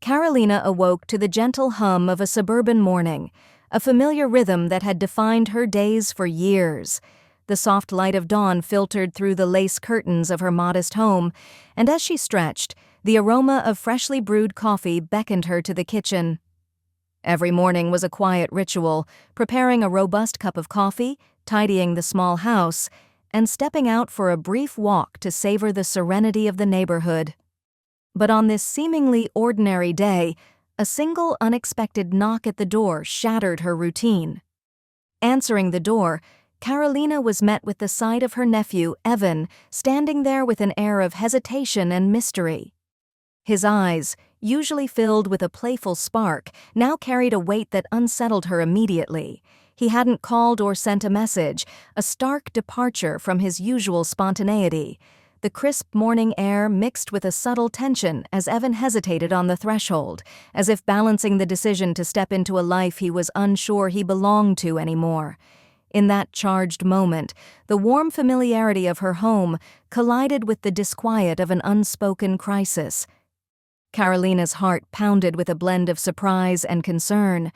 Carolina awoke to the gentle hum of a suburban morning, a familiar rhythm that had defined her days for years. The soft light of dawn filtered through the lace curtains of her modest home, and as she stretched, the aroma of freshly brewed coffee beckoned her to the kitchen. Every morning was a quiet ritual, preparing a robust cup of coffee, tidying the small house, and stepping out for a brief walk to savor the serenity of the neighborhood. But on this seemingly ordinary day, a single unexpected knock at the door shattered her routine. Answering the door, Carolina was met with the sight of her nephew, Evan, standing there with an air of hesitation and mystery. His eyes, usually filled with a playful spark, now carried a weight that unsettled her immediately. He hadn't called or sent a message, a stark departure from his usual spontaneity. The crisp morning air mixed with a subtle tension as Evan hesitated on the threshold, as if balancing the decision to step into a life he was unsure he belonged to anymore. In that charged moment, the warm familiarity of her home collided with the disquiet of an unspoken crisis. Carolina's heart pounded with a blend of surprise and concern.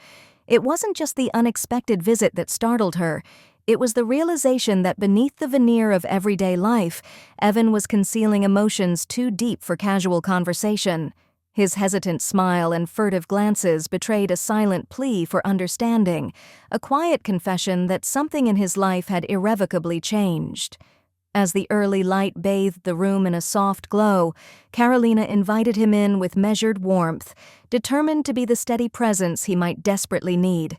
It wasn't just the unexpected visit that startled her. It was the realization that beneath the veneer of everyday life, Evan was concealing emotions too deep for casual conversation. His hesitant smile and furtive glances betrayed a silent plea for understanding, a quiet confession that something in his life had irrevocably changed. As the early light bathed the room in a soft glow, Carolina invited him in with measured warmth, determined to be the steady presence he might desperately need.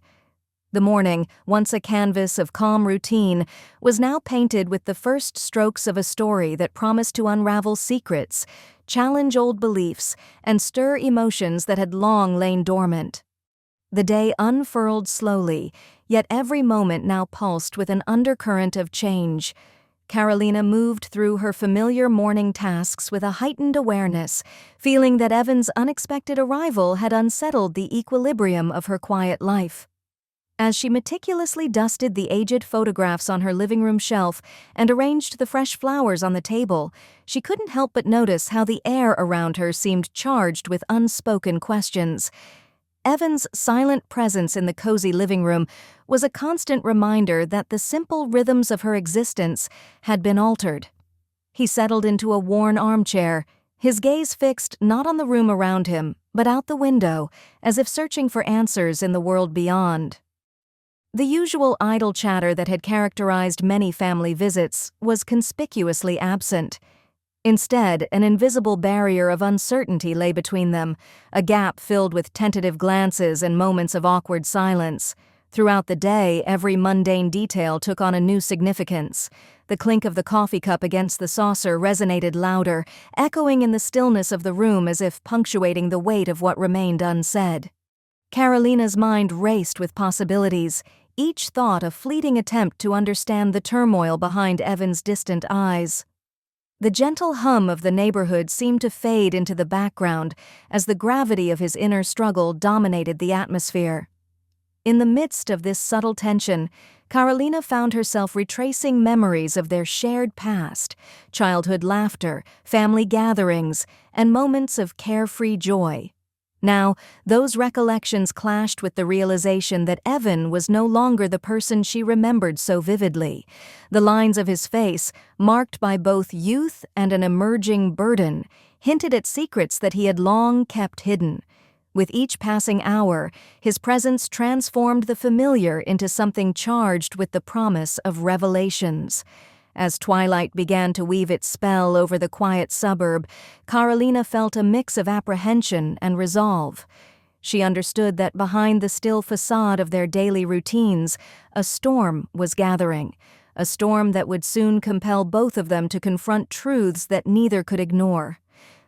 The morning, once a canvas of calm routine, was now painted with the first strokes of a story that promised to unravel secrets, challenge old beliefs, and stir emotions that had long lain dormant. The day unfurled slowly, yet every moment now pulsed with an undercurrent of change. Carolina moved through her familiar morning tasks with a heightened awareness, feeling that Evan's unexpected arrival had unsettled the equilibrium of her quiet life. As she meticulously dusted the aged photographs on her living room shelf and arranged the fresh flowers on the table, she couldn't help but notice how the air around her seemed charged with unspoken questions. Evan's silent presence in the cozy living room was a constant reminder that the simple rhythms of her existence had been altered. He settled into a worn armchair, his gaze fixed not on the room around him, but out the window, as if searching for answers in the world beyond. The usual idle chatter that had characterized many family visits was conspicuously absent. Instead, an invisible barrier of uncertainty lay between them, a gap filled with tentative glances and moments of awkward silence. Throughout the day, every mundane detail took on a new significance. The clink of the coffee cup against the saucer resonated louder, echoing in the stillness of the room as if punctuating the weight of what remained unsaid. Carolina's mind raced with possibilities, each thought a fleeting attempt to understand the turmoil behind Evan's distant eyes. The gentle hum of the neighborhood seemed to fade into the background as the gravity of his inner struggle dominated the atmosphere. In the midst of this subtle tension, Carolina found herself retracing memories of their shared past, childhood laughter, family gatherings, and moments of carefree joy. Now, those recollections clashed with the realization that Evan was no longer the person she remembered so vividly. The lines of his face, marked by both youth and an emerging burden, hinted at secrets that he had long kept hidden. With each passing hour, his presence transformed the familiar into something charged with the promise of revelations. As twilight began to weave its spell over the quiet suburb, Carolina felt a mix of apprehension and resolve. She understood that behind the still facade of their daily routines, a storm was gathering, a storm that would soon compel both of them to confront truths that neither could ignore.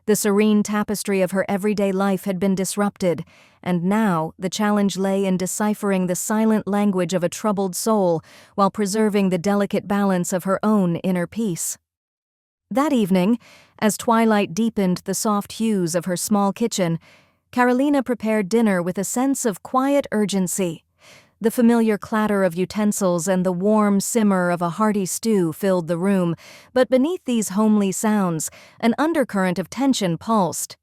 The serene tapestry of her everyday life had been disrupted, and now the challenge lay in deciphering the silent language of a troubled soul while preserving the delicate balance of her own inner peace. That evening, as twilight deepened the soft hues of her small kitchen, Carolina prepared dinner with a sense of quiet urgency. The familiar clatter of utensils and the warm simmer of a hearty stew filled the room, but beneath these homely sounds, an undercurrent of tension pulsed.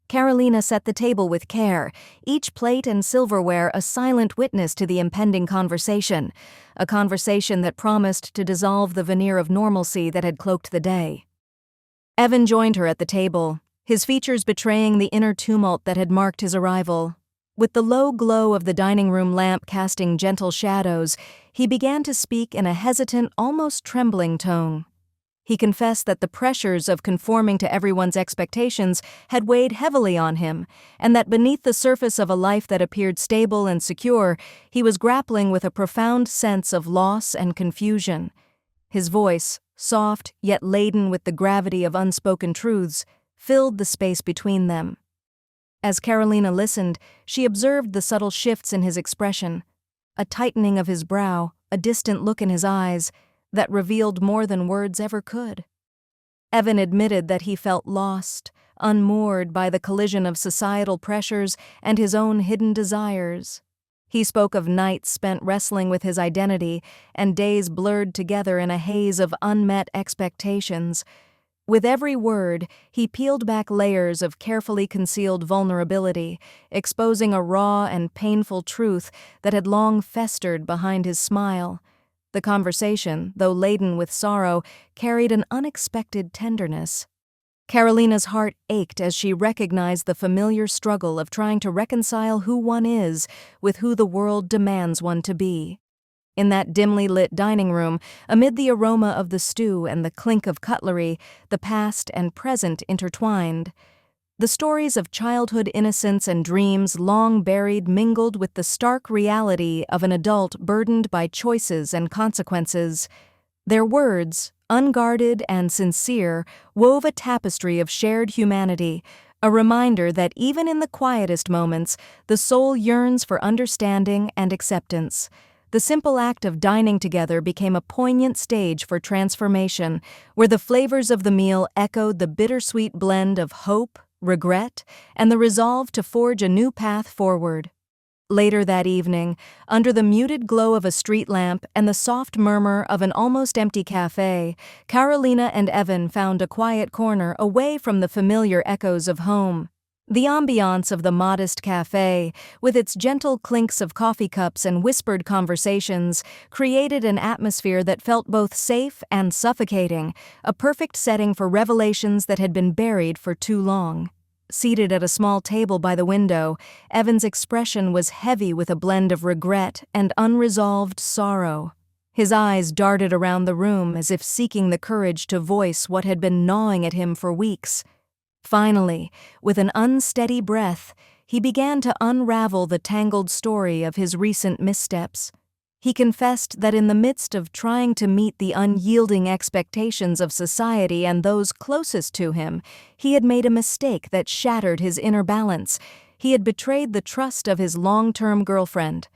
Carolina set the table with care, each plate and silverware a silent witness to the impending conversation, a conversation that promised to dissolve the veneer of normalcy that had cloaked the day. Evan joined her at the table, his features betraying the inner tumult that had marked his arrival. With the low glow of the dining room lamp casting gentle shadows, he began to speak in a hesitant, almost trembling tone. He confessed that the pressures of conforming to everyone's expectations had weighed heavily on him, and that beneath the surface of a life that appeared stable and secure, he was grappling with a profound sense of loss and confusion. His voice, soft yet laden with the gravity of unspoken truths, filled the space between them. As Carolina listened, she observed the subtle shifts in his expression, a tightening of his brow, a distant look in his eyes, that revealed more than words ever could. Evan admitted that he felt lost, unmoored by the collision of societal pressures and his own hidden desires. He spoke of nights spent wrestling with his identity and days blurred together in a haze of unmet expectations. With every word, he peeled back layers of carefully concealed vulnerability, exposing a raw and painful truth that had long festered behind his smile. The conversation, though laden with sorrow, carried an unexpected tenderness. Carolina's heart ached as she recognized the familiar struggle of trying to reconcile who one is with who the world demands one to be. In that dimly lit dining room, amid the aroma of the stew and the clink of cutlery, the past and present intertwined. The stories of childhood innocence and dreams long buried mingled with the stark reality of an adult burdened by choices and consequences. Their words, unguarded and sincere, wove a tapestry of shared humanity, a reminder that even in the quietest moments, the soul yearns for understanding and acceptance. The simple act of dining together became a poignant stage for transformation, where the flavors of the meal echoed the bittersweet blend of hope, regret, and the resolve to forge a new path forward. Later that evening, under the muted glow of a street lamp and the soft murmur of an almost empty cafe, Carolina and Evan found a quiet corner away from the familiar echoes of home. The ambiance of the modest cafe, with its gentle clinks of coffee cups and whispered conversations, created an atmosphere that felt both safe and suffocating, a perfect setting for revelations that had been buried for too long. Seated at a small table by the window, Evan's expression was heavy with a blend of regret and unresolved sorrow. His eyes darted around the room as if seeking the courage to voice what had been gnawing at him for weeks. Finally, with an unsteady breath, he began to unravel the tangled story of his recent missteps. He confessed that in the midst of trying to meet the unyielding expectations of society and those closest to him, he had made a mistake that shattered his inner balance. He had betrayed the trust of his long-term girlfriend.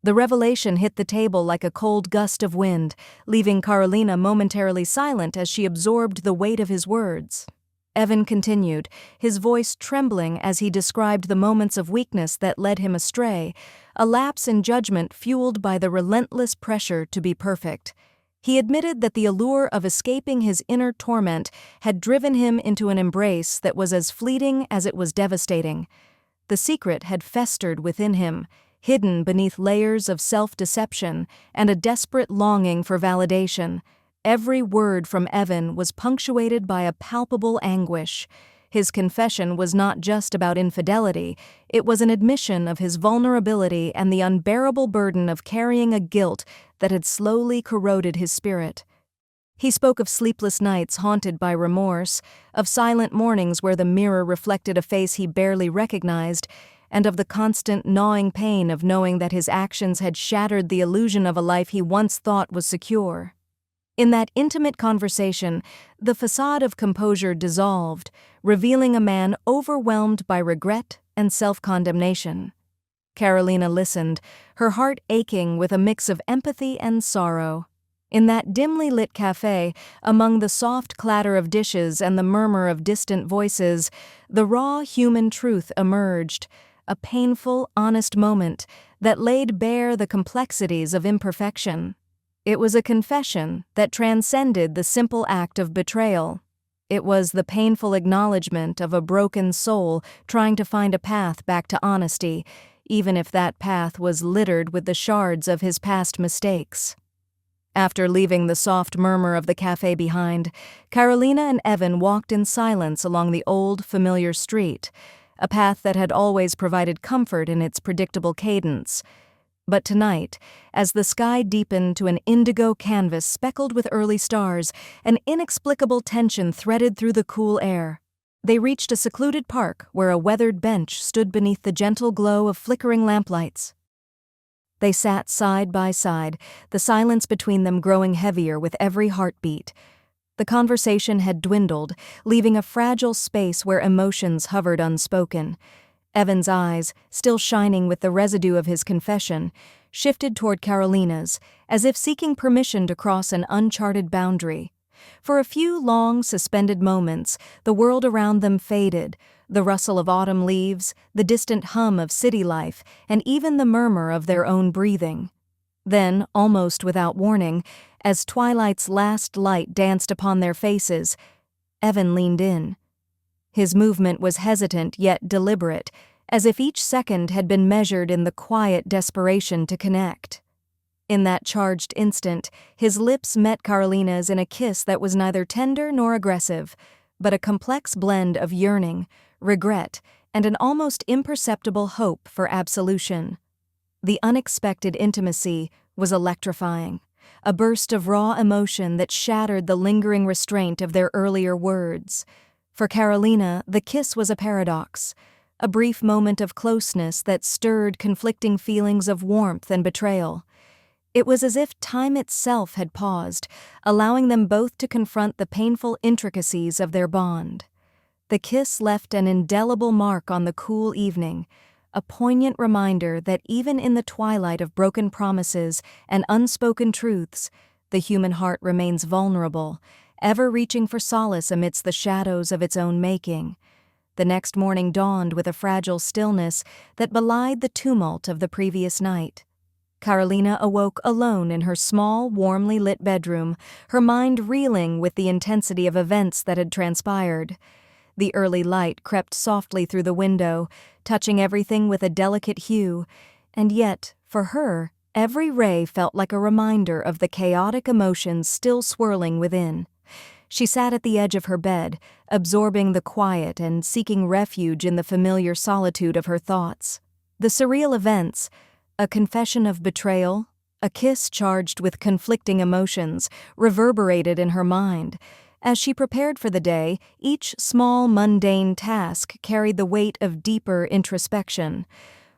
The revelation hit the table like a cold gust of wind, leaving Carolina momentarily silent as she absorbed the weight of his words. Evan continued, his voice trembling as he described the moments of weakness that led him astray, a lapse in judgment fueled by the relentless pressure to be perfect. He admitted that the allure of escaping his inner torment had driven him into an embrace that was as fleeting as it was devastating. The secret had festered within him, hidden beneath layers of self-deception and a desperate longing for validation. Every word from Evan was punctuated by a palpable anguish. His confession was not just about infidelity, it was an admission of his vulnerability and the unbearable burden of carrying a guilt that had slowly corroded his spirit. He spoke of sleepless nights haunted by remorse, of silent mornings where the mirror reflected a face he barely recognized, and of the constant gnawing pain of knowing that his actions had shattered the illusion of a life he once thought was secure. In that intimate conversation, the facade of composure dissolved, revealing a man overwhelmed by regret and self-condemnation. Carolina listened, her heart aching with a mix of empathy and sorrow. In that dimly lit cafe, among the soft clatter of dishes and the murmur of distant voices, the raw human truth emerged, a painful, honest moment that laid bare the complexities of imperfection. It was a confession that transcended the simple act of betrayal. It was the painful acknowledgement of a broken soul trying to find a path back to honesty, even if that path was littered with the shards of his past mistakes. After leaving the soft murmur of the cafe behind, Carolina and Evan walked in silence along the old, familiar street, a path that had always provided comfort in its predictable cadence. But tonight, as the sky deepened to an indigo canvas speckled with early stars, an inexplicable tension threaded through the cool air. They reached a secluded park where a weathered bench stood beneath the gentle glow of flickering lamplights. They sat side by side, the silence between them growing heavier with every heartbeat. The conversation had dwindled, leaving a fragile space where emotions hovered unspoken. Evan's eyes, still shining with the residue of his confession, shifted toward Carolina's, as if seeking permission to cross an uncharted boundary. For a few long, suspended moments, the world around them faded, the rustle of autumn leaves, the distant hum of city life, and even the murmur of their own breathing. Then, almost without warning, as twilight's last light danced upon their faces, Evan leaned in. His movement was hesitant yet deliberate, as if each second had been measured in the quiet desperation to connect. In that charged instant, his lips met Carolina's in a kiss that was neither tender nor aggressive, but a complex blend of yearning, regret, and an almost imperceptible hope for absolution. The unexpected intimacy was electrifying, a burst of raw emotion that shattered the lingering restraint of their earlier words. For Carolina, the kiss was a paradox, a brief moment of closeness that stirred conflicting feelings of warmth and betrayal. It was as if time itself had paused, allowing them both to confront the painful intricacies of their bond. The kiss left an indelible mark on the cool evening, a poignant reminder that even in the twilight of broken promises and unspoken truths, the human heart remains vulnerable, ever reaching for solace amidst the shadows of its own making. The next morning dawned with a fragile stillness that belied the tumult of the previous night. Carolina awoke alone in her small, warmly lit bedroom, her mind reeling with the intensity of events that had transpired. The early light crept softly through the window, touching everything with a delicate hue, and yet, for her, every ray felt like a reminder of the chaotic emotions still swirling within. She sat at the edge of her bed, absorbing the quiet and seeking refuge in the familiar solitude of her thoughts. The surreal events, a confession of betrayal, a kiss charged with conflicting emotions, reverberated in her mind. As she prepared for the day, each small, mundane task carried the weight of deeper introspection.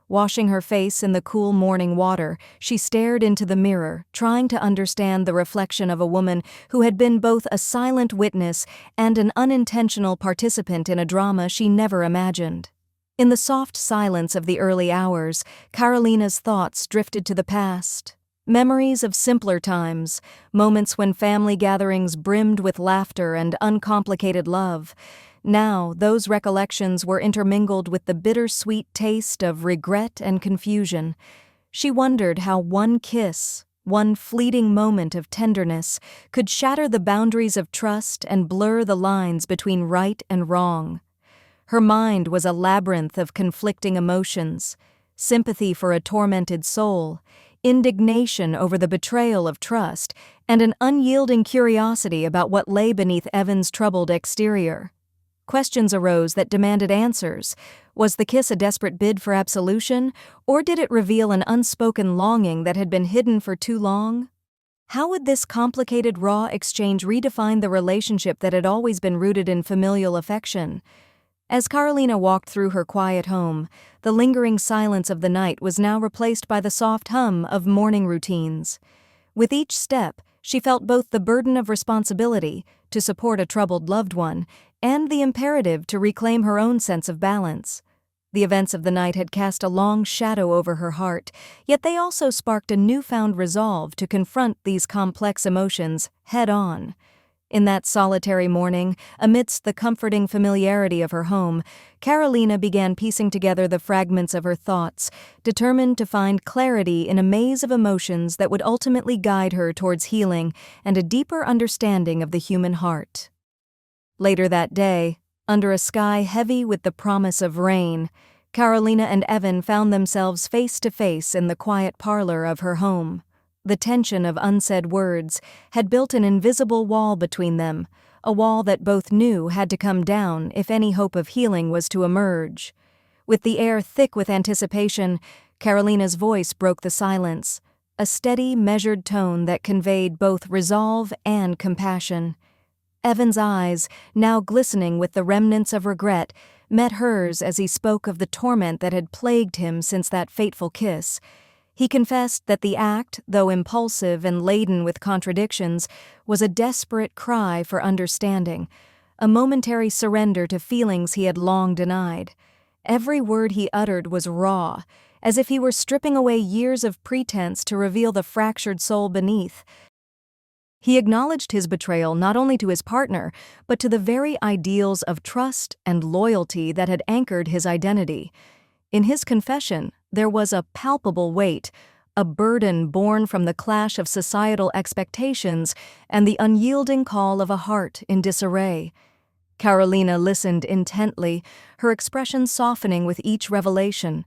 Washing her face in the cool morning water, she stared into the mirror, trying to understand the reflection of a woman who had been both a silent witness and an unintentional participant in a drama she never imagined. In the soft silence of the early hours, Carolina's thoughts drifted to the past. Memories of simpler times, moments when family gatherings brimmed with laughter and uncomplicated love. Now, those recollections were intermingled with the bittersweet taste of regret and confusion. She wondered how one kiss, one fleeting moment of tenderness, could shatter the boundaries of trust and blur the lines between right and wrong. Her mind was a labyrinth of conflicting emotions, sympathy for a tormented soul, indignation over the betrayal of trust, and an unyielding curiosity about what lay beneath Evan's troubled exterior. Questions arose that demanded answers. Was the kiss a desperate bid for absolution, or did it reveal an unspoken longing that had been hidden for too long? How would this complicated, raw exchange redefine the relationship that had always been rooted in familial affection? As Carolina walked through her quiet home, the lingering silence of the night was now replaced by the soft hum of morning routines. With each step, she felt both the burden of responsibility to support a troubled loved one and the imperative to reclaim her own sense of balance. The events of the night had cast a long shadow over her heart, yet they also sparked a newfound resolve to confront these complex emotions head-on. In that solitary morning, amidst the comforting familiarity of her home, Carolina began piecing together the fragments of her thoughts, determined to find clarity in a maze of emotions that would ultimately guide her towards healing and a deeper understanding of the human heart. Later that day, under a sky heavy with the promise of rain, Carolina and Evan found themselves face to face in the quiet parlor of her home. The tension of unsaid words had built an invisible wall between them, a wall that both knew had to come down if any hope of healing was to emerge. With the air thick with anticipation, Carolina's voice broke the silence, a steady, measured tone that conveyed both resolve and compassion. Evan's eyes, now glistening with the remnants of regret, met hers as he spoke of the torment that had plagued him since that fateful kiss. He confessed that the act, though impulsive and laden with contradictions, was a desperate cry for understanding, a momentary surrender to feelings he had long denied. Every word he uttered was raw, as if he were stripping away years of pretense to reveal the fractured soul beneath. He acknowledged his betrayal not only to his partner, but to the very ideals of trust and loyalty that had anchored his identity. In his confession, there was a palpable weight, a burden born from the clash of societal expectations and the unyielding call of a heart in disarray. Carolina listened intently, her expression softening with each revelation.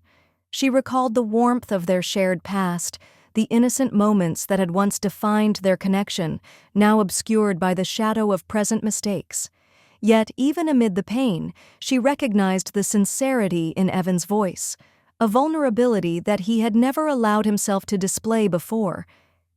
She recalled the warmth of their shared past, the innocent moments that had once defined their connection, now obscured by the shadow of present mistakes. Yet, even amid the pain, she recognized the sincerity in Evan's voice, a vulnerability that he had never allowed himself to display before.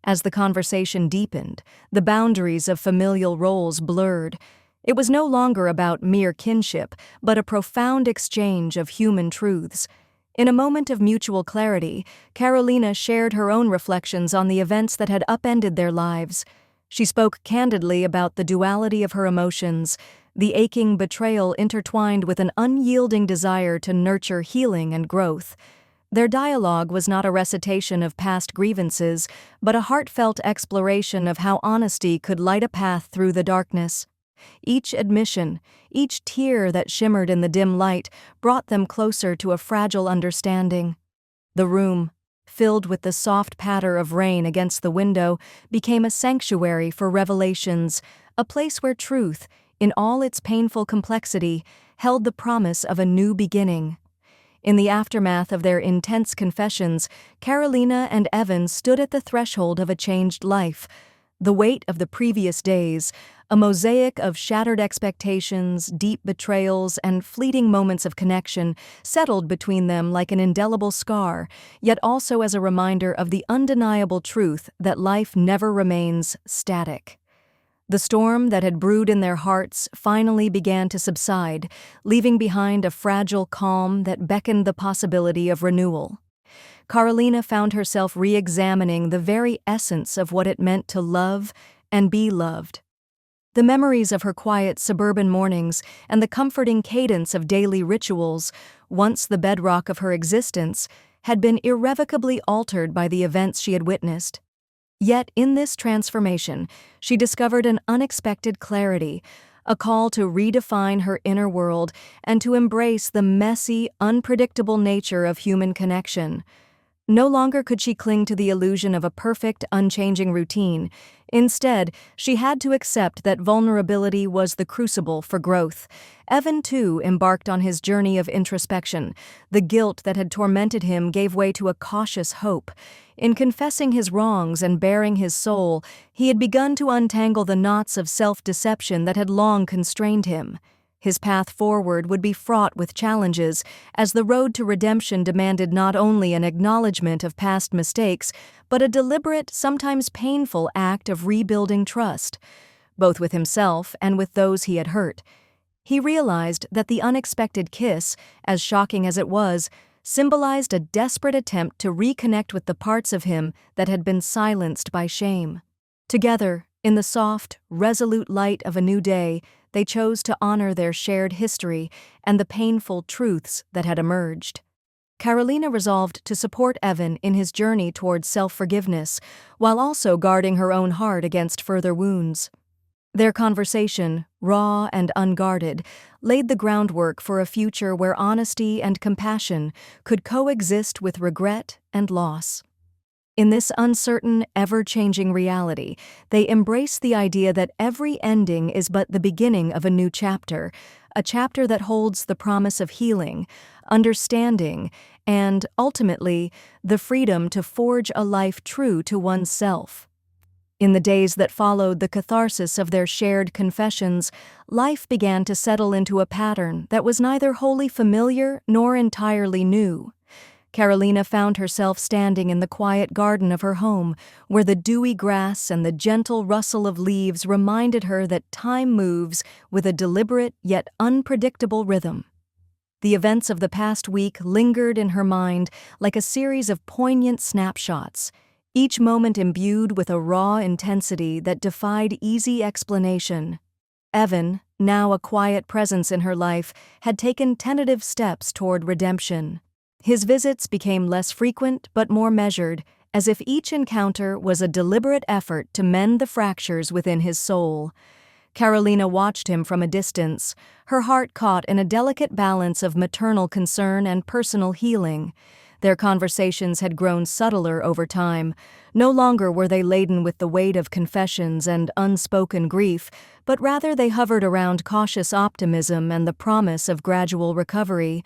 As the conversation deepened, the boundaries of familial roles blurred. It was no longer about mere kinship, but a profound exchange of human truths. In a moment of mutual clarity, Carolina shared her own reflections on the events that had upended their lives. She spoke candidly about the duality of her emotions, the aching betrayal intertwined with an unyielding desire to nurture healing and growth. Their dialogue was not a recitation of past grievances, but a heartfelt exploration of how honesty could light a path through the darkness. Each admission, each tear that shimmered in the dim light, brought them closer to a fragile understanding. The room, filled with the soft patter of rain against the window, became a sanctuary for revelations, a place where truth, in all its painful complexity, held the promise of a new beginning. In the aftermath of their intense confessions, Carolina and Evan stood at the threshold of a changed life. The weight of the previous days, a mosaic of shattered expectations, deep betrayals, and fleeting moments of connection, settled between them like an indelible scar, yet also as a reminder of the undeniable truth that life never remains static. The storm that had brewed in their hearts finally began to subside, leaving behind a fragile calm that beckoned the possibility of renewal. Carolina found herself re-examining the very essence of what it meant to love and be loved. The memories of her quiet suburban mornings and the comforting cadence of daily rituals, once the bedrock of her existence, had been irrevocably altered by the events she had witnessed. Yet in this transformation, she discovered an unexpected clarity, a call to redefine her inner world and to embrace the messy, unpredictable nature of human connection. No longer could she cling to the illusion of a perfect, unchanging routine. Instead, she had to accept that vulnerability was the crucible for growth. Evan, too, embarked on his journey of introspection. The guilt that had tormented him gave way to a cautious hope. In confessing his wrongs and baring his soul, he had begun to untangle the knots of self-deception that had long constrained him. His path forward would be fraught with challenges, as the road to redemption demanded not only an acknowledgement of past mistakes, but a deliberate, sometimes painful act of rebuilding trust, both with himself and with those he had hurt. He realized that the unexpected kiss, as shocking as it was, symbolized a desperate attempt to reconnect with the parts of him that had been silenced by shame. Together, in the soft, resolute light of a new day, they chose to honor their shared history and the painful truths that had emerged. Carolina resolved to support Evan in his journey towards self-forgiveness, while also guarding her own heart against further wounds. Their conversation, raw and unguarded, laid the groundwork for a future where honesty and compassion could coexist with regret and loss. In this uncertain, ever-changing reality, they embrace the idea that every ending is but the beginning of a new chapter, a chapter that holds the promise of healing, understanding, and, ultimately, the freedom to forge a life true to oneself. In the days that followed the catharsis of their shared confessions, life began to settle into a pattern that was neither wholly familiar nor entirely new. Carolina found herself standing in the quiet garden of her home, where the dewy grass and the gentle rustle of leaves reminded her that time moves with a deliberate yet unpredictable rhythm. The events of the past week lingered in her mind like a series of poignant snapshots, each moment imbued with a raw intensity that defied easy explanation. Evan, now a quiet presence in her life, had taken tentative steps toward redemption. His visits became less frequent but more measured, as if each encounter was a deliberate effort to mend the fractures within his soul. Carolina watched him from a distance, her heart caught in a delicate balance of maternal concern and personal healing. Their conversations had grown subtler over time. No longer were they laden with the weight of confessions and unspoken grief, but rather they hovered around cautious optimism and the promise of gradual recovery.